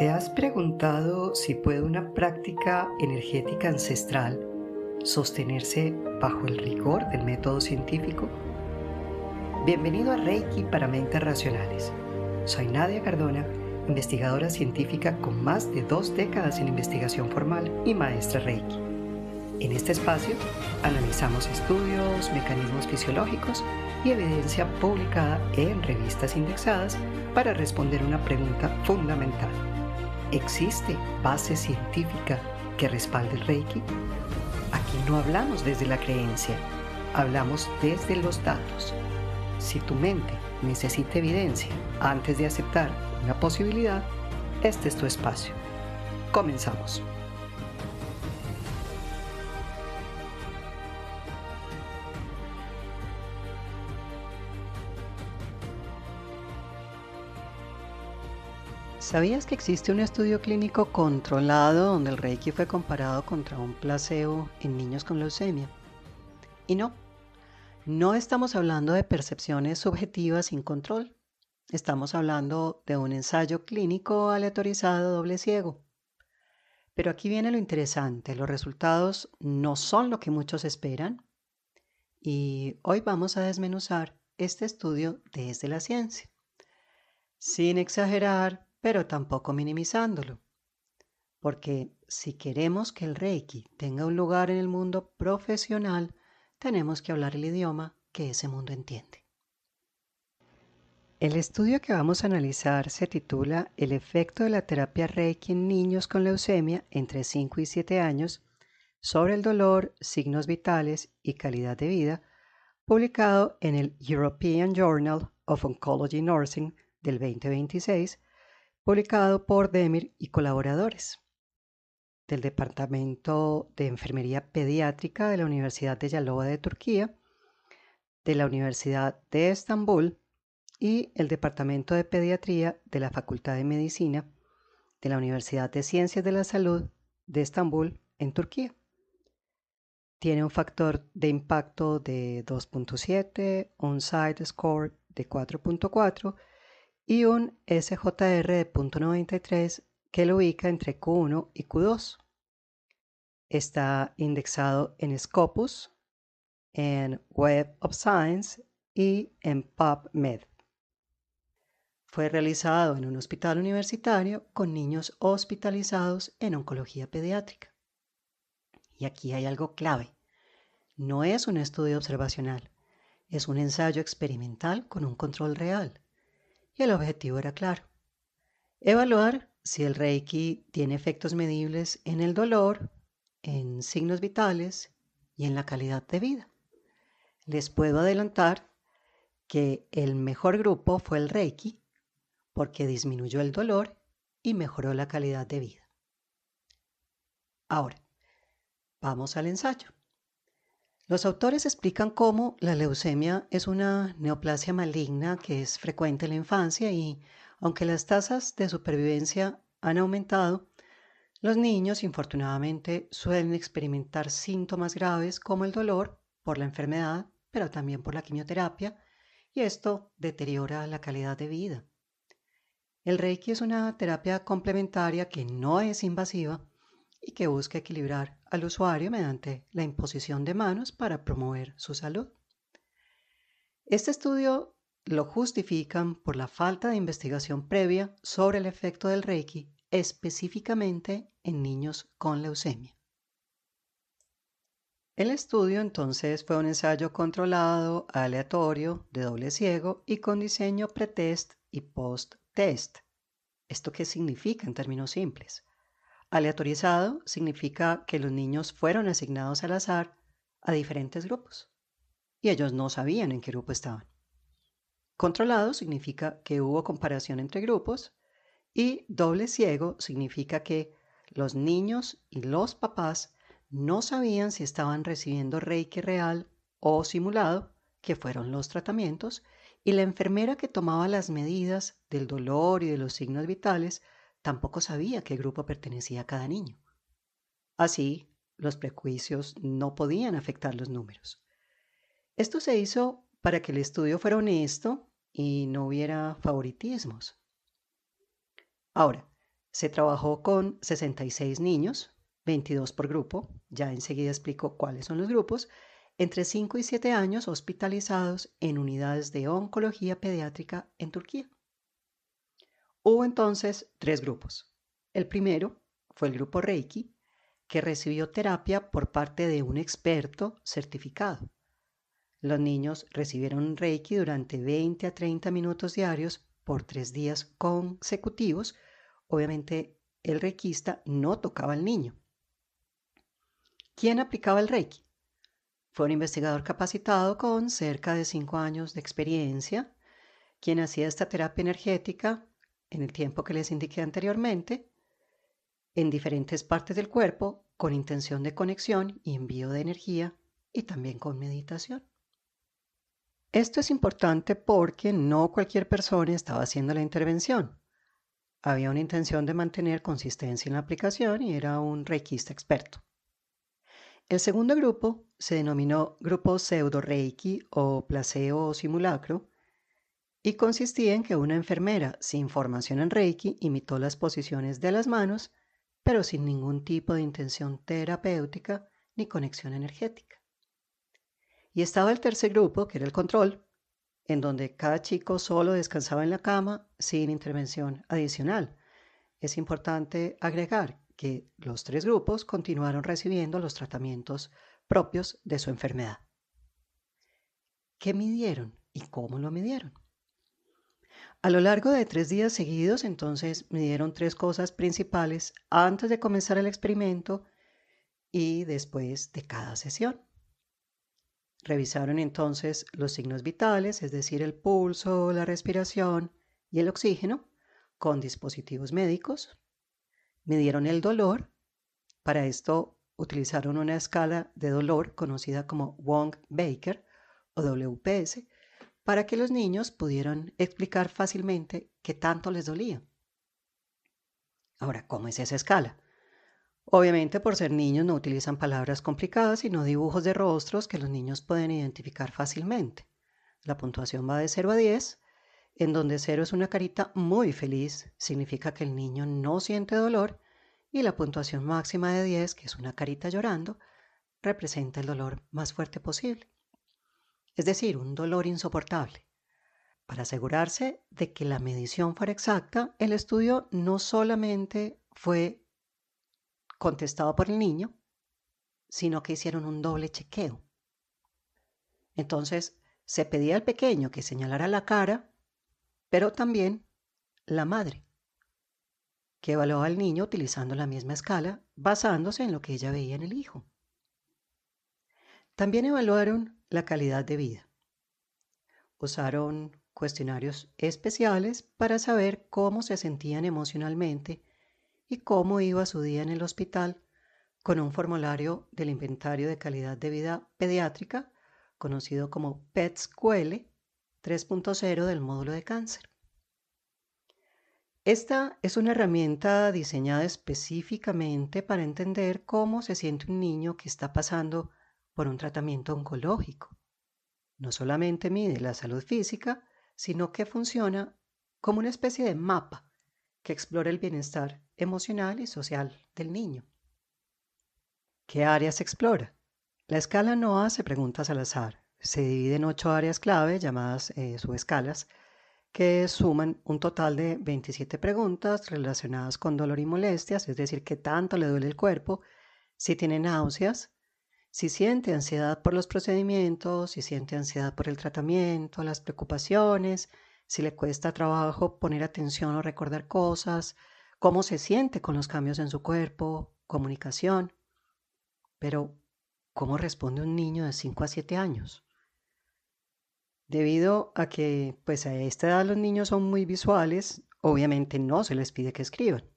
¿Te has preguntado si puede una práctica energética ancestral sostenerse bajo el rigor del método científico? Bienvenido a Reiki para Mentes Racionales. Soy Nadia Cardona, investigadora científica con más de 2 décadas en investigación formal y maestra Reiki. En este espacio analizamos estudios, mecanismos fisiológicos y evidencia publicada en revistas indexadas para responder una pregunta fundamental. ¿Existe base científica que respalde el Reiki? Aquí no hablamos desde la creencia, hablamos desde los datos. Si tu mente necesita evidencia antes de aceptar una posibilidad, este es tu espacio. Comenzamos. ¿Sabías que existe un estudio clínico controlado donde el Reiki fue comparado contra un placebo en niños con leucemia? Y no estamos hablando de percepciones subjetivas sin control. Estamos hablando de un ensayo clínico aleatorizado doble ciego. Pero aquí viene lo interesante, los resultados no son lo que muchos esperan y hoy vamos a desmenuzar este estudio desde la ciencia, sin exagerar, pero tampoco minimizándolo. Porque si queremos que el Reiki tenga un lugar en el mundo profesional, tenemos que hablar el idioma que ese mundo entiende. El estudio que vamos a analizar se titula El efecto de la terapia Reiki en niños con leucemia entre 5 y 7 años sobre el dolor, signos vitales y calidad de vida, publicado en el European Journal of Oncology Nursing del 2026, publicado por Demir y colaboradores del Departamento de Enfermería Pediátrica de la Universidad de Yalova de Turquía, de la Universidad de Estambul y el Departamento de Pediatría de la Facultad de Medicina de la Universidad de Ciencias de la Salud de Estambul en Turquía. Tiene un factor de impacto de 2.7, un SIDE score de 4.4 y un SJR de 0.93 que lo ubica entre Q1 y Q2. Está indexado en Scopus, en Web of Science y en PubMed. Fue realizado en un hospital universitario con niños hospitalizados en oncología pediátrica. Y aquí hay algo clave. No es un estudio observacional, es un ensayo experimental con un control real. Y el objetivo era claro: evaluar si el Reiki tiene efectos medibles en el dolor, en signos vitales y en la calidad de vida. Les puedo adelantar que el mejor grupo fue el Reiki porque disminuyó el dolor y mejoró la calidad de vida. Ahora, vamos al ensayo. Los autores explican cómo la leucemia es una neoplasia maligna que es frecuente en la infancia y, aunque las tasas de supervivencia han aumentado, los niños, infortunadamente, suelen experimentar síntomas graves como el dolor por la enfermedad, pero también por la quimioterapia, y esto deteriora la calidad de vida. El Reiki es una terapia complementaria que no es invasiva y que busca equilibrar al usuario mediante la imposición de manos para promover su salud. Este estudio lo justifican por la falta de investigación previa sobre el efecto del Reiki específicamente en niños con leucemia. El estudio entonces fue un ensayo controlado, aleatorio, de doble ciego y con diseño pretest y post-test. ¿Esto qué significa en términos simples? Aleatorizado significa que los niños fueron asignados al azar a diferentes grupos y ellos no sabían en qué grupo estaban. Controlado significa que hubo comparación entre grupos y doble ciego significa que los niños y los papás no sabían si estaban recibiendo Reiki real o simulado, que fueron los tratamientos, y la enfermera que tomaba las medidas del dolor y de los signos vitales tampoco sabía a qué grupo pertenecía cada niño. Así, los prejuicios no podían afectar los números. Esto se hizo para que el estudio fuera honesto y no hubiera favoritismos. Ahora, Se trabajó con 66 niños, 22 por grupo, ya enseguida explico cuáles son los grupos, entre 5 y 7 años hospitalizados en unidades de oncología pediátrica en Turquía. Hubo entonces 3 grupos. El primero fue el grupo Reiki, que recibió terapia por parte de un experto certificado. Los niños recibieron Reiki durante 20 a 30 minutos diarios por 3 días consecutivos. Obviamente el reikista no tocaba al niño. ¿Quién aplicaba el Reiki? Fue un investigador capacitado con cerca de 5 años de experiencia, quien hacía esta terapia energética en el tiempo que les indiqué anteriormente, en diferentes partes del cuerpo, con intención de conexión y envío de energía y también con meditación. Esto es importante porque no cualquier persona estaba haciendo la intervención. Había una intención de mantener consistencia en la aplicación y era un reikista experto. El segundo grupo se denominó grupo pseudo-reiki o placebo o simulacro y consistía en que una enfermera sin formación en reiki imitó las posiciones de las manos, pero sin ningún tipo de intención terapéutica ni conexión energética. Y estaba el tercer grupo, que era el control, en donde cada chico solo descansaba en la cama sin intervención adicional. Es importante agregar que los 3 grupos continuaron recibiendo los tratamientos propios de su enfermedad. ¿Qué midieron y cómo lo midieron? A lo largo de 3 días seguidos, entonces, midieron 3 cosas principales antes de comenzar el experimento y después de cada sesión. Revisaron entonces los signos vitales, es decir, el pulso, la respiración y el oxígeno, con dispositivos médicos. Midieron el dolor. Para esto utilizaron una escala de dolor conocida como Wong-Baker o WPS para que los niños pudieran explicar fácilmente qué tanto les dolía. Ahora, ¿cómo es esa escala? Obviamente, por ser niños, no utilizan palabras complicadas, sino dibujos de rostros que los niños pueden identificar fácilmente. La puntuación va de 0 a 10, en donde 0 es una carita muy feliz, significa que el niño no siente dolor, y la puntuación máxima de 10, que es una carita llorando, representa el dolor más fuerte posible. Es decir, un dolor insoportable. Para asegurarse de que la medición fuera exacta, el estudio no solamente fue contestado por el niño, sino que hicieron un doble chequeo. Entonces, se pedía al pequeño que señalara la cara, pero también la madre, que evaluaba al niño utilizando la misma escala, basándose en lo que ella veía en el hijo. También evaluaron la calidad de vida. Usaron cuestionarios especiales para saber cómo se sentían emocionalmente y cómo iba su día en el hospital, con un formulario del Inventario de Calidad de Vida Pediátrica, conocido como PETS-QL 3.0 del módulo de cáncer. Esta es una herramienta diseñada específicamente para entender cómo se siente un niño que está pasando por un tratamiento oncológico. No solamente mide la salud física, sino que funciona como una especie de mapa que explora el bienestar emocional y social del niño. ¿Qué áreas se explora? La escala no hace preguntas al azar. Se divide en 8 áreas clave llamadas subescalas que suman un total de 27 preguntas relacionadas con dolor y molestias, es decir, qué tanto le duele el cuerpo, si tiene náuseas, si siente ansiedad por los procedimientos, si siente ansiedad por el tratamiento, las preocupaciones, si le cuesta trabajo poner atención o recordar cosas, cómo se siente con los cambios en su cuerpo, comunicación. Pero, ¿cómo responde un niño de 5 a 7 años? Debido a que, pues a esta edad los niños son muy visuales, obviamente no se les pide que escriban,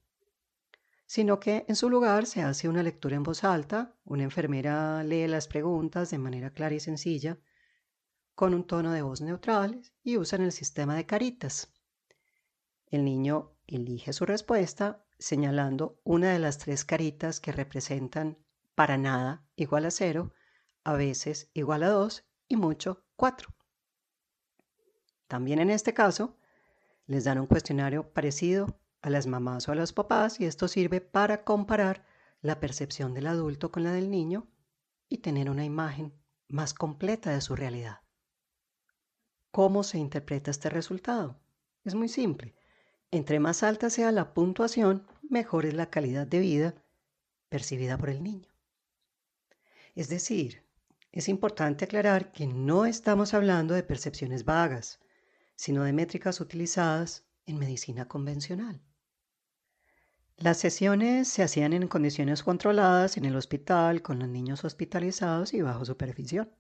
sino que en su lugar se hace una lectura en voz alta, una enfermera lee las preguntas de manera clara y sencilla, con un tono de voz neutral y usan el sistema de caritas. El niño elige su respuesta señalando una de las 3 caritas que representan para nada igual a 0, a veces igual a 2 y mucho 4. También en este caso, les dan un cuestionario parecido a las mamás o a los papás y esto sirve para comparar la percepción del adulto con la del niño y tener una imagen más completa de su realidad. ¿Cómo se interpreta este resultado? Es muy simple. Entre más alta sea la puntuación, mejor es la calidad de vida percibida por el niño. Es decir, es importante aclarar que no estamos hablando de percepciones vagas, sino de métricas utilizadas en medicina convencional. Las sesiones se hacían en condiciones controladas en el hospital, con los niños hospitalizados y bajo supervisión.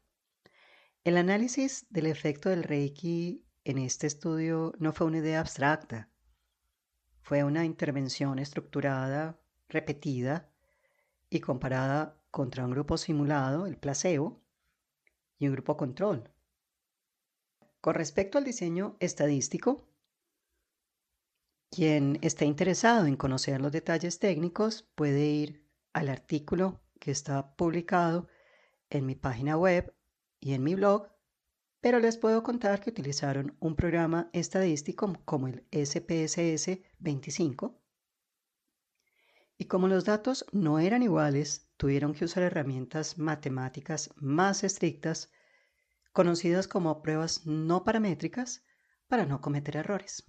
El análisis del efecto del Reiki en este estudio no fue una idea abstracta, fue una intervención estructurada, repetida y comparada contra un grupo simulado, el placebo, y un grupo control. Con respecto al diseño estadístico, quien esté interesado en conocer los detalles técnicos puede ir al artículo que está publicado en mi página web y en mi blog, pero les puedo contar que utilizaron un programa estadístico como el SPSS 25 y como los datos no eran iguales, tuvieron que usar herramientas matemáticas más estrictas, conocidas como pruebas no paramétricas, para no cometer errores.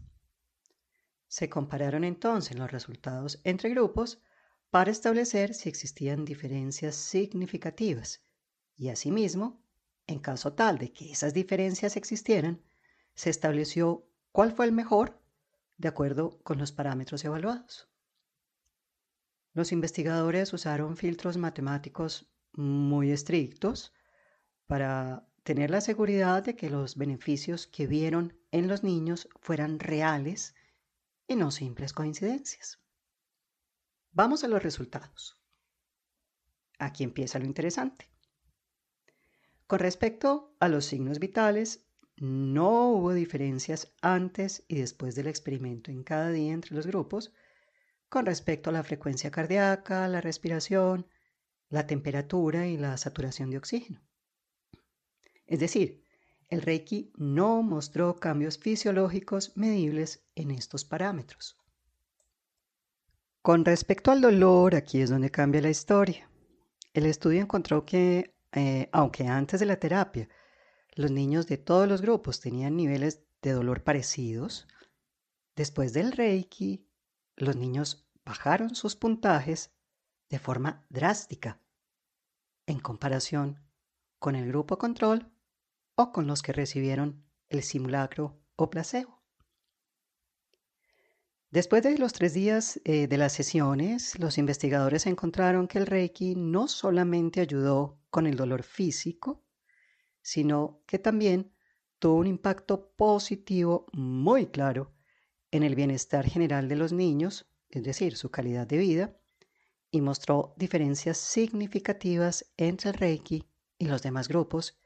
Se compararon entonces los resultados entre grupos para establecer si existían diferencias significativas y asimismo, en caso tal de que esas diferencias existieran, se estableció cuál fue el mejor de acuerdo con los parámetros evaluados. Los investigadores usaron filtros matemáticos muy estrictos para tener la seguridad de que los beneficios que vieron en los niños fueran reales y no simples coincidencias. Vamos a los resultados. Aquí empieza lo interesante. Con respecto a los signos vitales, no hubo diferencias antes y después del experimento en cada día entre los grupos con respecto a la frecuencia cardíaca, la respiración, la temperatura y la saturación de oxígeno. Es decir, el Reiki no mostró cambios fisiológicos medibles en estos parámetros. Con respecto al dolor, aquí es donde cambia la historia. El estudio encontró que, aunque antes de la terapia los niños de todos los grupos tenían niveles de dolor parecidos, después del Reiki, los niños bajaron sus puntajes de forma drástica en comparación con el grupo control o con los que recibieron el simulacro o placebo. Después de los 3 días de las sesiones, los investigadores encontraron que el Reiki no solamente ayudó con el dolor físico, sino que también tuvo un impacto positivo muy claro en el bienestar general de los niños, es decir, su calidad de vida, y mostró diferencias significativas entre el Reiki y los demás grupos,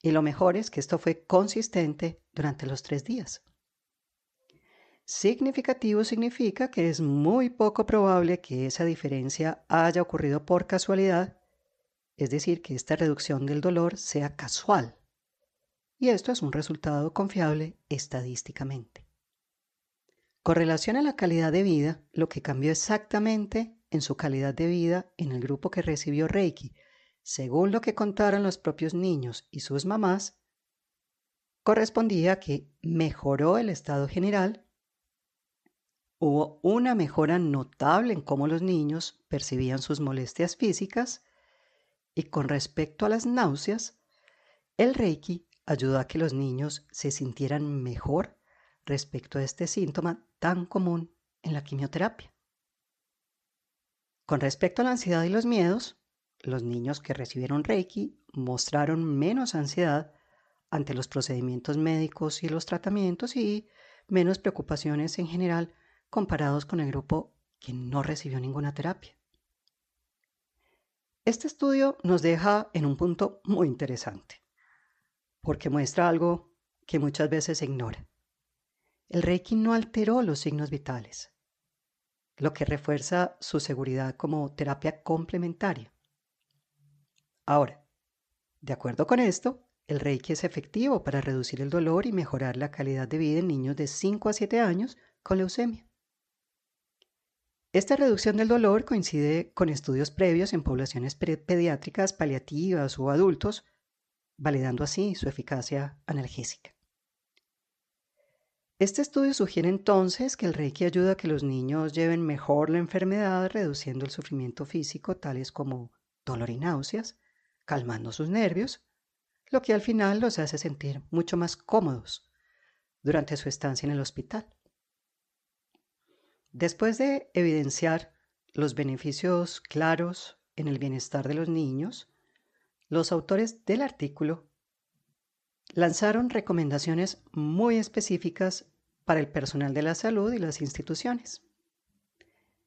y lo mejor es que esto fue consistente durante los 3 días. Significativo significa que es muy poco probable que esa diferencia haya ocurrido por casualidad, es decir, que esta reducción del dolor sea casual. Y esto es un resultado confiable estadísticamente. Con relación a la calidad de vida, lo que cambió exactamente en su calidad de vida en el grupo que recibió Reiki, según lo que contaron los propios niños y sus mamás, correspondía a que mejoró el estado general. Hubo una mejora notable en cómo los niños percibían sus molestias físicas y con respecto a las náuseas, el Reiki ayudó a que los niños se sintieran mejor respecto a este síntoma tan común en la quimioterapia. Con respecto a la ansiedad y los miedos, los niños que recibieron Reiki mostraron menos ansiedad ante los procedimientos médicos y los tratamientos y menos preocupaciones en general comparados con el grupo que no recibió ninguna terapia. Este estudio nos deja en un punto muy interesante, porque muestra algo que muchas veces se ignora. El Reiki no alteró los signos vitales, lo que refuerza su seguridad como terapia complementaria. Ahora, de acuerdo con esto, el Reiki es efectivo para reducir el dolor y mejorar la calidad de vida en niños de 5 a 7 años con leucemia. Esta reducción del dolor coincide con estudios previos en poblaciones pediátricas, paliativas o adultos, validando así su eficacia analgésica. Este estudio sugiere entonces que el Reiki ayuda a que los niños lleven mejor la enfermedad, reduciendo el sufrimiento físico, tales como dolor y náuseas, calmando sus nervios, lo que al final los hace sentir mucho más cómodos durante su estancia en el hospital. Después de evidenciar los beneficios claros en el bienestar de los niños, los autores del artículo lanzaron recomendaciones muy específicas para el personal de la salud y las instituciones.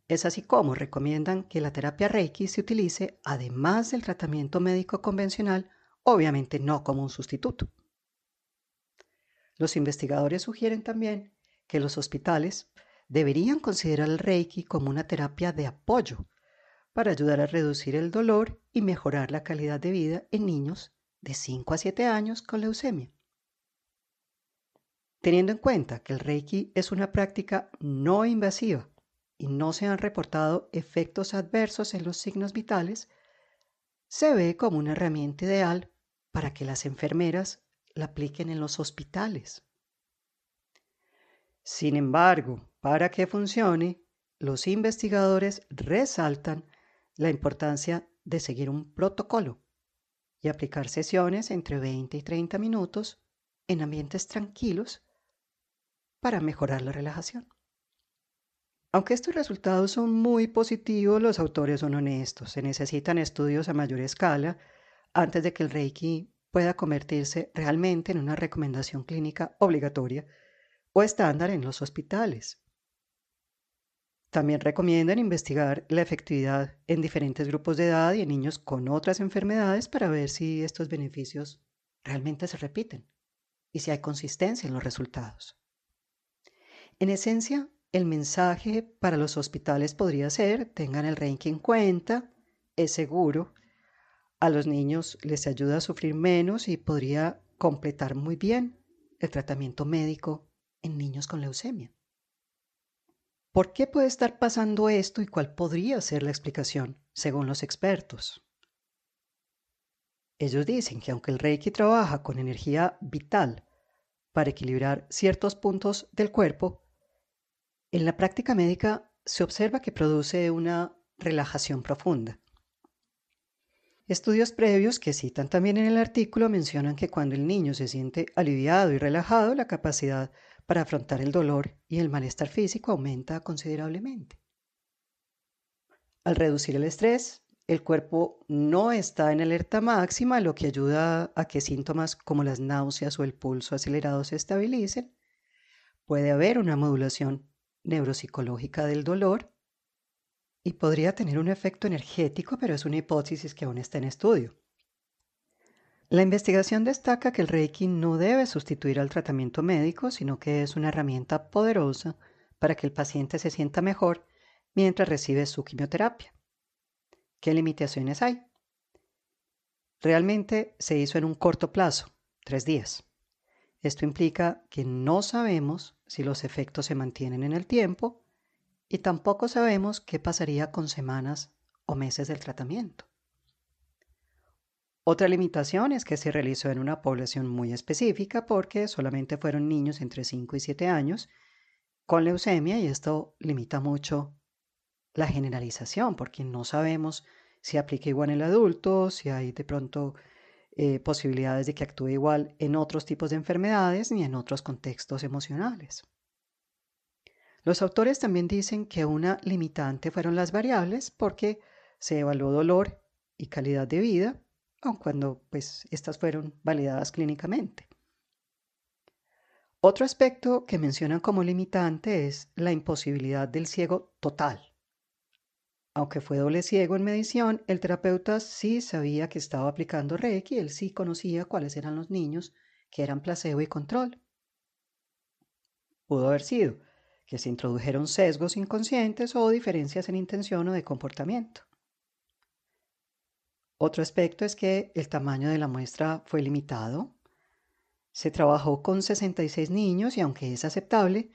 Es así como recomiendan que la terapia Reiki se utilice además del tratamiento médico convencional, obviamente no como un sustituto. Los investigadores sugieren también que los hospitales deberían considerar el Reiki como una terapia de apoyo para ayudar a reducir el dolor y mejorar la calidad de vida en niños de 5 a 7 años con leucemia. Teniendo en cuenta que el Reiki es una práctica no invasiva y no se han reportado efectos adversos en los signos vitales, se ve como una herramienta ideal para que las enfermeras la apliquen en los hospitales. Sin embargo, para que funcione, los investigadores resaltan la importancia de seguir un protocolo y aplicar sesiones entre 20 y 30 minutos en ambientes tranquilos para mejorar la relajación. Aunque estos resultados son muy positivos, los autores son honestos. Se necesitan estudios a mayor escala antes de que el Reiki pueda convertirse realmente en una recomendación clínica obligatoria o estándar en los hospitales. También recomiendan investigar la efectividad en diferentes grupos de edad y en niños con otras enfermedades para ver si estos beneficios realmente se repiten y si hay consistencia en los resultados. En esencia, el mensaje para los hospitales podría ser: tengan el Reiki en cuenta, es seguro, a los niños les ayuda a sufrir menos y podría completar muy bien el tratamiento médico en niños con leucemia. ¿Por qué puede estar pasando esto y cuál podría ser la explicación, según los expertos? Ellos dicen que aunque el Reiki trabaja con energía vital para equilibrar ciertos puntos del cuerpo, en la práctica médica se observa que produce una relajación profunda. Estudios previos que citan también en el artículo mencionan que cuando el niño se siente aliviado y relajado, la capacidad para afrontar el dolor y el malestar físico aumenta considerablemente. Al reducir el estrés, el cuerpo no está en alerta máxima, lo que ayuda a que síntomas como las náuseas o el pulso acelerado se estabilicen. Puede haber una modulación neuropsicológica del dolor y podría tener un efecto energético, pero es una hipótesis que aún está en estudio. La investigación destaca que el Reiki no debe sustituir al tratamiento médico, sino que es una herramienta poderosa para que el paciente se sienta mejor mientras recibe su quimioterapia. ¿Qué limitaciones hay? Realmente se hizo en un corto plazo, 3 días. Esto implica que no sabemos si los efectos se mantienen en el tiempo y tampoco sabemos qué pasaría con semanas o meses del tratamiento. Otra limitación es que se realizó en una población muy específica porque solamente fueron niños entre 5 y 7 años con leucemia y esto limita mucho la generalización porque no sabemos si aplica igual en el adulto, si hay de pronto posibilidades de que actúe igual en otros tipos de enfermedades ni en otros contextos emocionales. Los autores también dicen que una limitante fueron las variables porque se evaluó dolor y calidad de vida, aun cuando estas fueron validadas clínicamente. Otro aspecto que mencionan como limitante es la imposibilidad del ciego total. Aunque fue doble ciego en medición, el terapeuta sí sabía que estaba aplicando Reiki, él sí conocía cuáles eran los niños que eran placebo y control. Pudo haber sido que se introdujeron sesgos inconscientes o diferencias en intención o de comportamiento. Otro aspecto es que el tamaño de la muestra fue limitado. Se trabajó con 66 niños y aunque es aceptable,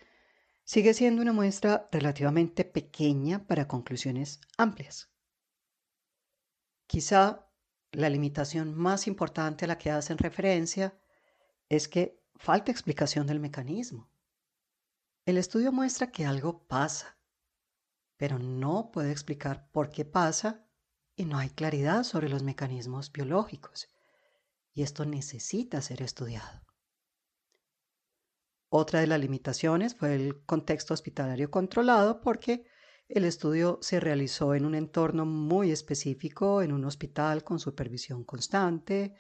sigue siendo una muestra relativamente pequeña para conclusiones amplias. Quizá la limitación más importante a la que hacen referencia es que falta explicación del mecanismo. El estudio muestra que algo pasa, pero no puede explicar por qué pasa y no hay claridad sobre los mecanismos biológicos, y esto necesita ser estudiado. Otra de las limitaciones fue el contexto hospitalario controlado porque el estudio se realizó en un entorno muy específico, en un hospital con supervisión constante,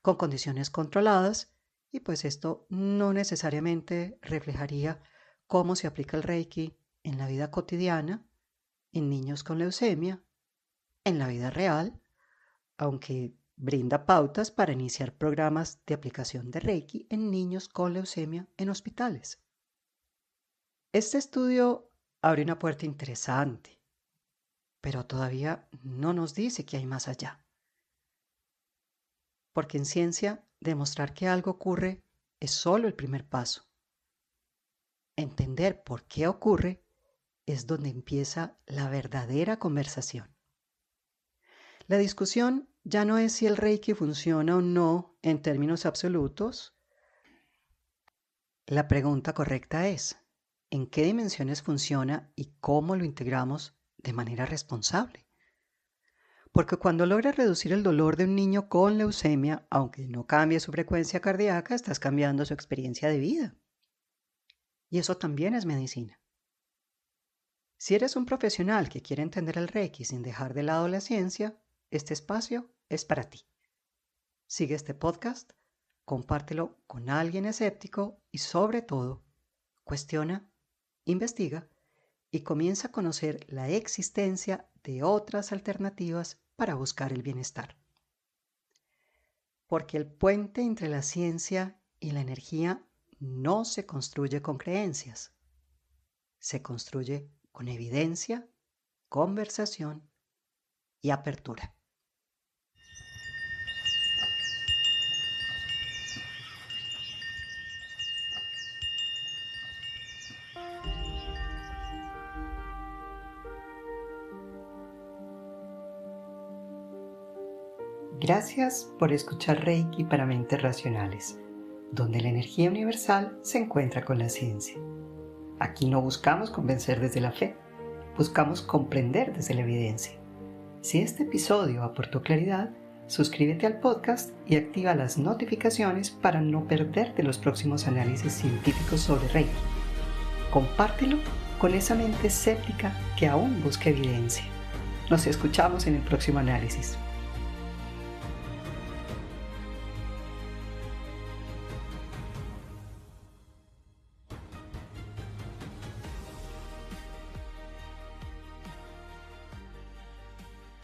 con condiciones controladas, y pues esto no necesariamente reflejaría cómo se aplica el Reiki en la vida cotidiana, en niños con leucemia, en la vida real, aunque brinda pautas para iniciar programas de aplicación de Reiki en niños con leucemia en hospitales. Este estudio abre una puerta interesante, pero todavía no nos dice qué hay más allá. Porque en ciencia, demostrar que algo ocurre es solo el primer paso. Entender por qué ocurre es donde empieza la verdadera conversación. La discusión ya no es si el Reiki funciona o no en términos absolutos. La pregunta correcta es, ¿en qué dimensiones funciona y cómo lo integramos de manera responsable? Porque cuando logras reducir el dolor de un niño con leucemia, aunque no cambie su frecuencia cardíaca, estás cambiando su experiencia de vida. Y eso también es medicina. Si eres un profesional que quiere entender el Reiki sin dejar de lado la ciencia, este espacio es para ti. Sigue este podcast, compártelo con alguien escéptico y sobre todo, cuestiona, investiga y comienza a conocer la existencia de otras alternativas para buscar el bienestar. Porque el puente entre la ciencia y la energía no se construye con creencias, se construye con evidencia, conversación y apertura. Gracias por escuchar Reiki para Mentes Racionales, donde la energía universal se encuentra con la ciencia. Aquí no buscamos convencer desde la fe, buscamos comprender desde la evidencia. Si este episodio aportó claridad, suscríbete al podcast y activa las notificaciones para no perderte los próximos análisis científicos sobre Reiki. Compártelo con esa mente escéptica que aún busca evidencia. Nos escuchamos en el próximo análisis.